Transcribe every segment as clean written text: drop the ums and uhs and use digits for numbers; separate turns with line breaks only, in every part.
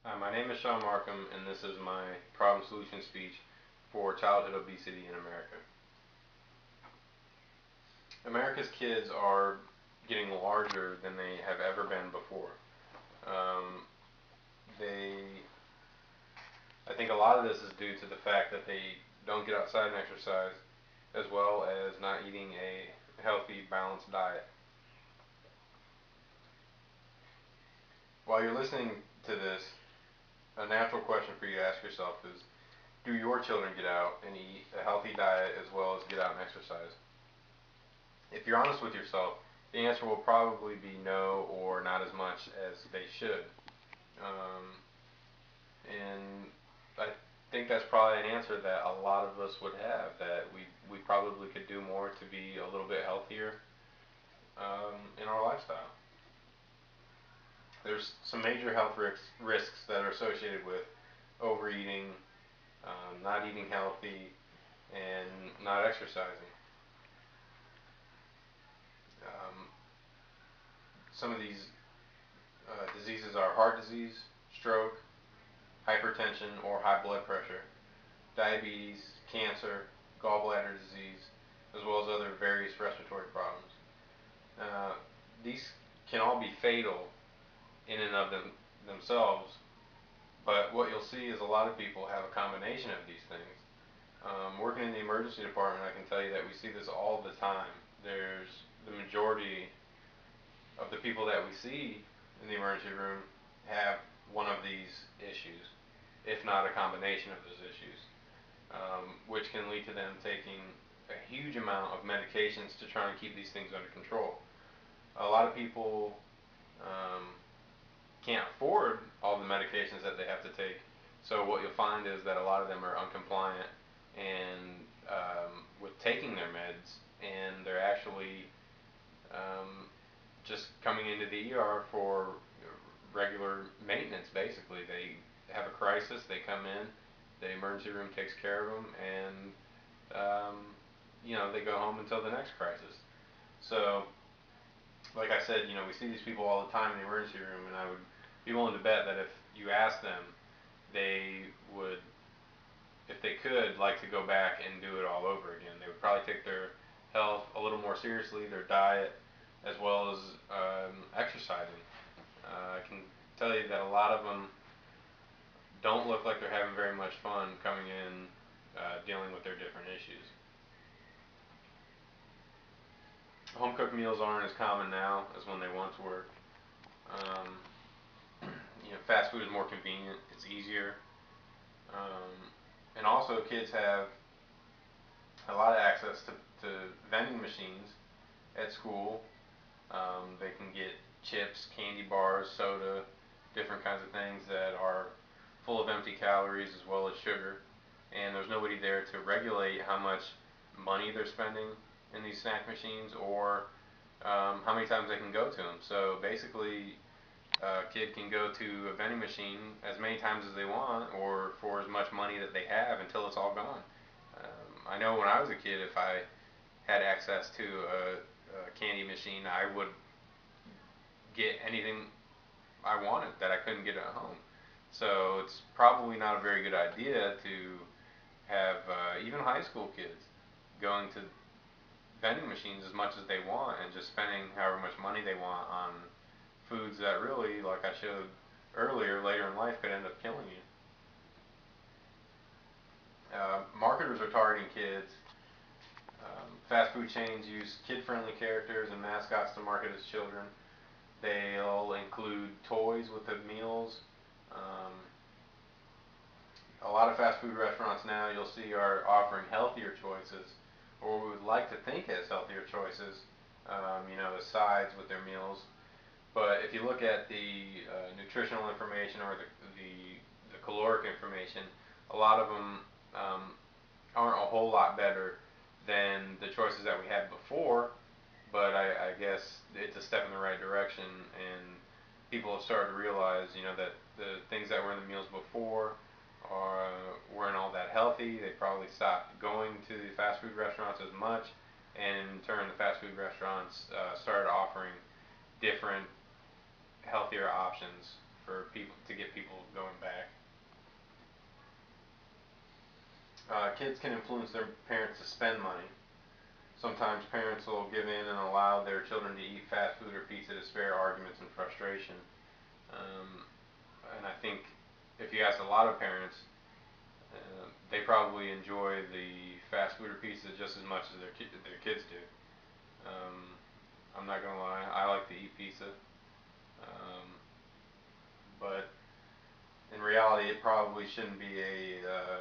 My name is Sean Markham, and this is my problem solution speech for childhood obesity in America. America's kids are getting larger than they have ever been before. Um, I think a lot of this is due to the fact that they don't get outside and exercise, as well as not eating a healthy, balanced diet. While you're listening to this, a natural question for you to ask yourself is, do your children get out and eat a healthy diet as well as get out and exercise? If you're honest with yourself, the answer will probably be no or not as much as they should. Um, and I think that's probably an answer that a lot of us would have, that we probably could do more to be a little bit healthier in our lifestyle. There's some major health risks that are associated with overeating, not eating healthy, and not exercising. Um, some of these diseases are heart disease, stroke, hypertension or high blood pressure, diabetes, cancer, gallbladder disease, as well as other various respiratory problems. Uh, these can all be fatal in and of themselves, but what you'll see is a lot of people have a combination of these things. Working in the emergency department, I can tell you that we see this all the time. There's the majority of the people that we see in the emergency room have one of these issues, if not a combination of those issues, which can lead to them taking a huge amount of medications to try and keep these things under control. A lot of people um, can't afford all the medications that they have to take, so what you'll find is that a lot of them are uncompliant and with taking their meds, and they're actually um, just coming into the ER for regular maintenance. Basically, they have a crisis, they come in, the emergency room takes care of them, and um, they go home until the next crisis. So, like I said, we see these people all the time in the emergency room, and I would be willing to bet that if you ask them, they would, if they could, like to go back and do it all over again. They would probably take their health a little more seriously, their diet, as well as exercising. I can tell you that a lot of them don't look like they're having very much fun coming in, dealing with their different issues. Home cooked meals aren't as common now as when they once were. Um, fast food is more convenient. It's easier, and also kids have a lot of access to vending machines at school. They can get chips, candy bars, soda, different kinds of things that are full of empty calories as well as sugar. And there's nobody there to regulate how much money they're spending in these snack machines, or how many times they can go to them. So basically, a kid can go to a vending machine as many times as they want, or for as much money that they have until it's all gone. I know when I was a kid, if I had access to a candy machine, I would get anything I wanted that I couldn't get at home. So it's probably not a very good idea to have even high school kids going to vending machines as much as they want and just spending however much money they want on foods that really, like I showed earlier, later in life could end up killing you. Marketers are targeting kids. Fast food chains use kid-friendly characters and mascots to market as children. They'll include toys with the meals. Um, a lot of fast food restaurants now you'll see are offering healthier choices, or we would like to think as healthier choices. The sides with their meals. But if you look at the nutritional information or the caloric information, a lot of them aren't a whole lot better than the choices that we had before. But I guess it's a step in the right direction, and people have started to realize, that the things that were in the meals before weren't all that healthy. They probably stopped going to the fast food restaurants as much, and in turn, the fast food restaurants started offering different, healthier options for people to get people going kids can influence their parents to spend money. Sometimes parents will give in and allow their children to eat fast food or pizza to spare arguments and frustration. Um, and I think if you ask a lot of parents, they probably enjoy the fast food or pizza just as much as their kids do. Um, I'm not gonna lie, I like to eat pizza, um, but in reality, it probably shouldn't be a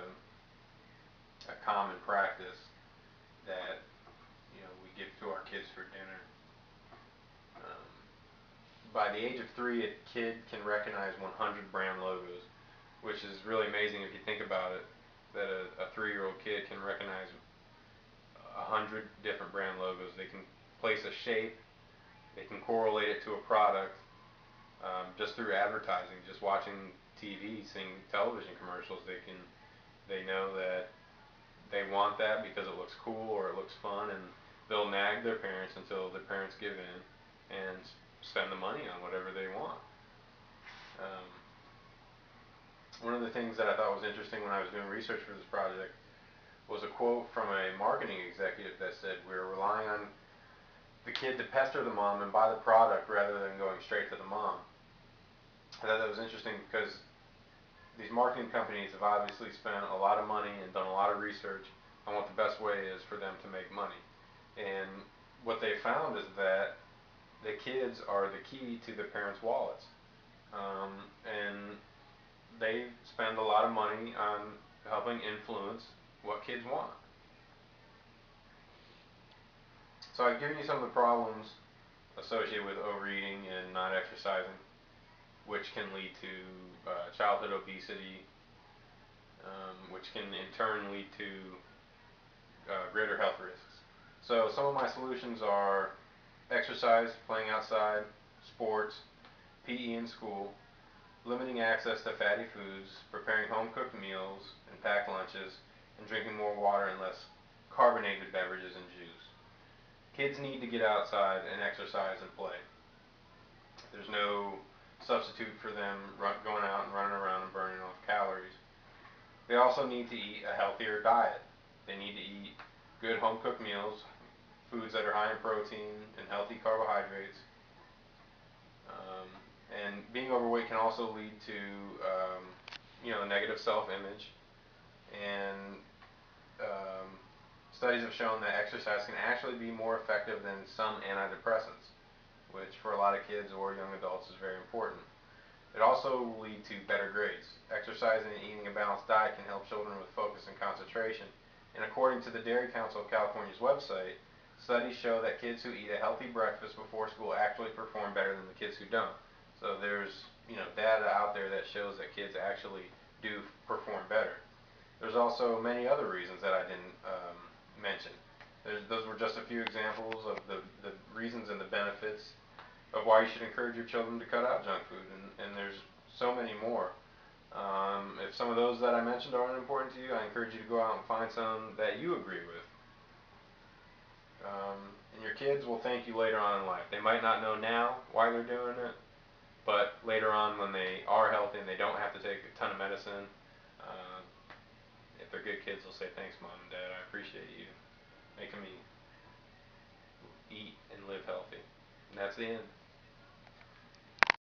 common practice that we give to our kids for dinner. Um, by the age of 3, a kid can recognize 100 brand logos, which is really amazing if you think about it. That a 3-year-old kid can recognize 100 different brand logos. They can place a shape. They can correlate it to a product just through advertising, just watching TV, seeing television commercials. They know that they want that because it looks cool or it looks fun, and they'll nag their parents until their parents give in and spend the money on whatever they want. Um, One of the things that I thought was interesting when I was doing research for this project was a quote from a marketing executive that said, "We're relying on the kid to pester the mom and buy the product rather than going straight to the mom." I thought that was interesting because these marketing companies have obviously spent a lot of money and done a lot of research on what the best way is for them to make money. And what they found is that the kids are the key to their parents' wallets. And they spend a lot of money on helping influence what kids want. So I've given you some of the problems associated with overeating and not exercising, which can lead to childhood obesity, which can in turn lead to greater health risks. So some of my solutions are exercise, playing outside, sports, PE in school, limiting access to fatty foods, preparing home-cooked meals and packed lunches, and drinking more water and less carbonated beverages and juice. Kids need to get outside and exercise and play. There's no substitute for them going out and running around and burning off calories. They also need to eat a healthier diet. They need to eat good home-cooked meals, foods that are high in protein and healthy carbohydrates. And being overweight can also lead to, negative self-image. And studies have shown that exercise can actually be more effective than some antidepressants, which for a lot of kids or young adults is very important. It also will lead to better grades. Exercising and eating a balanced diet can help children with focus and concentration. And according to the Dairy Council of California's website, studies show that kids who eat a healthy breakfast before school actually perform better than the kids who don't. So there's data out there that shows that kids actually do perform better. There's also many other reasons that I didn't mention. Those were just a few examples of the reasons and the benefits of why you should encourage your children to cut out junk food, and there's so many more. If some of those that I mentioned aren't important to you, I encourage you to go out and find some that you agree with. And your kids will thank you later on in life. They might not know now why they're doing it, but later on when they are healthy and they don't have to take a ton of medicine, uh, if they're good kids, they'll say, "Thanks, Mom and Dad. I appreciate you making me eat and live healthy." And that's the end.